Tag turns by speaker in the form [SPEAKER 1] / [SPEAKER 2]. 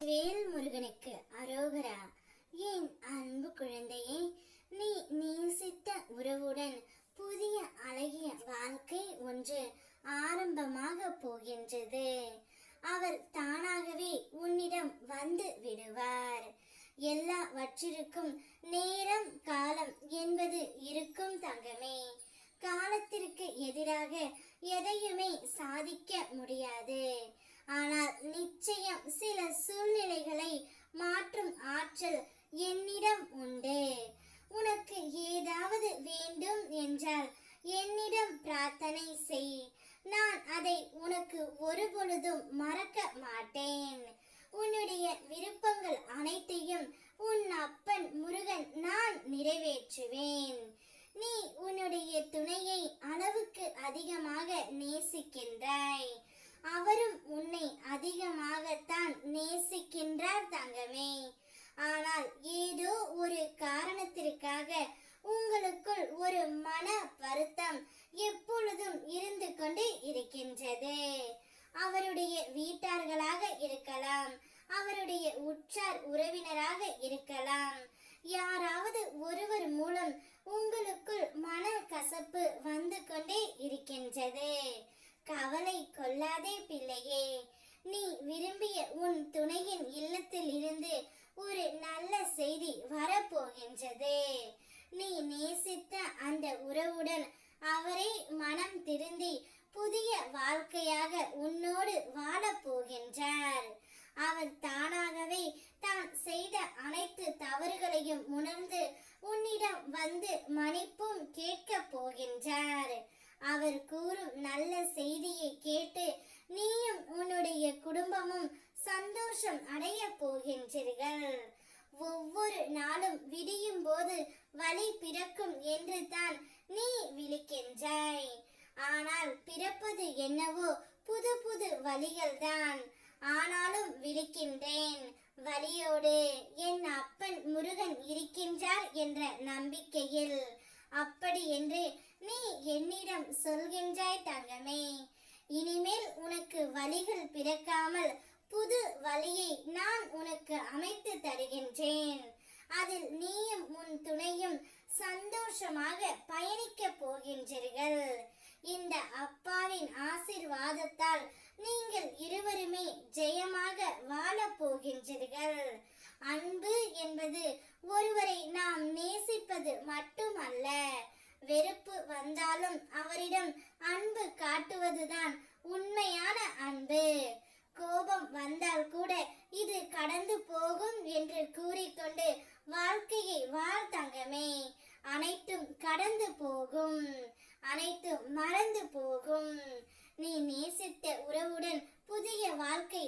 [SPEAKER 1] வேல் முருகனுக்கு அரோகரா. என் அன்பு குழந்தையே, நீ நேசித்த உறவுடன் புதிய அழகிய வாழ்க்கை ஒன்று ஆரம்பமாக போகின்றது. அவர் தானாகவே உன்னிடம் வந்து விடுவார். எல்லாவற்றிற்கும் நேரம் காலம் என்பது இருக்கும் தங்கமே. காலத்திற்கு எதிராக எதையுமே சாதிக்க முடியாது. ஆனால் நிச்சயம் சில சூழ்நிலைகளை மாற்றும் ஆற்றல் என்னிடம் உண்டு. உனக்கு ஏதாவது வேண்டும் என்றால் என்னிடம் பிரார்த்தனை செய். நான் அதை உனக்கு ஒருபொழுதும் மறக்க மாட்டேன். உன்னுடைய விருப்பங்கள் அனைத்தையும் உன் அப்பன் முருகன் நான் நிறைவேற்றுவேன். நீ உன்னுடைய துணையை அளவுக்கு அதிகமாக நேசிக்கின்றாய். அவரும் உன்னை அதிகமாகத்தான் நேசிக்கின்றார் தங்கமே. ஆனால் ஏதோ ஒரு காரணத்திற்காக உங்களுக்குள் ஒரு மன வருத்தம் எப்பொழுதும் இருந்து கொண்டு இருக்கின்றது. அவருடைய வீட்டார்களாக இருக்கலாம், அவருடைய உற்றார் உறவினராக இருக்கலாம். யாராவது ஒருவர் மூலம் உங்களுக்குள் மன கசப்பு வந்து கொண்டே இருக்கின்றது. கவலை கொள்ளாதே பிள்ளையே. நீ விரும்பிய உன் துணையின் இல்லத்தில் இருந்து ஒரு நல்ல செய்தி வரப்போகின்றது. நீ நேசித்த அந்த உறவுடன் அவரே மனம் திருந்தி புதிய வாழ்க்கையாக உன்னோடு வாழப் போகின்றார். அவர் தானாகவே தான் செய்த அனைத்து தவறுகளையும் உணர்ந்து உன்னிடம் வந்து மன்னிப்பும் கேட்க போகின்றார். அவர் கூறும் நல்ல செய்தியை கேட்டு நீயும் உன்னுடைய குடும்பமும் சந்தோஷம் அடைய போகின்றீர்கள். ஒவ்வொரு நாளும் விடியும் போது வழி பிறக்கும் என்று தான் நீ விழிக்கின்றாய். ஆனால் பிறப்பது என்னவோ புது புது வழிகள் தான். ஆனாலும் விழிக்கின்றேன். வழியோடு என் அப்பன் முருகன் இருக்கின்றார் என்ற நம்பிக்கையில். அப்படி என்று நீ என்னிடம் சொல்கின்றாய் தங்கமே. இனிமேல் உனக்கு வழிகள் பிறக்காமல் புது வழியை நான் உனக்கு அமைத்து தருகின்றேன். அதில் நீயும் உன் துணையும் சந்தோஷமாக பயணிக்க போகின்றீர்கள். இந்த அப்பாவின் ஆசீர்வாதத்தால் நீங்கள் இருவருமே ஜெயமாக வாழ போகின்றீர்கள். அன்பு என்பது ஒருவரை நாம் நேசிப்பது மட்டுமல்ல. வெறுப்பு வந்தாலும் அவரிடம் அன்பு காட்டுவதுதான் உண்மையான அன்பு. கோபம் வந்தால் கூட இது கடந்து போகும் என்று கூறிக்கொண்டு வாழ்க்கையை வாழ் தங்கமே. அனைத்தும் கடந்து போகும், அனைத்தும் மறந்து போகும். நீ நேசித்த உறவுடன் புதிய வாழ்க்கை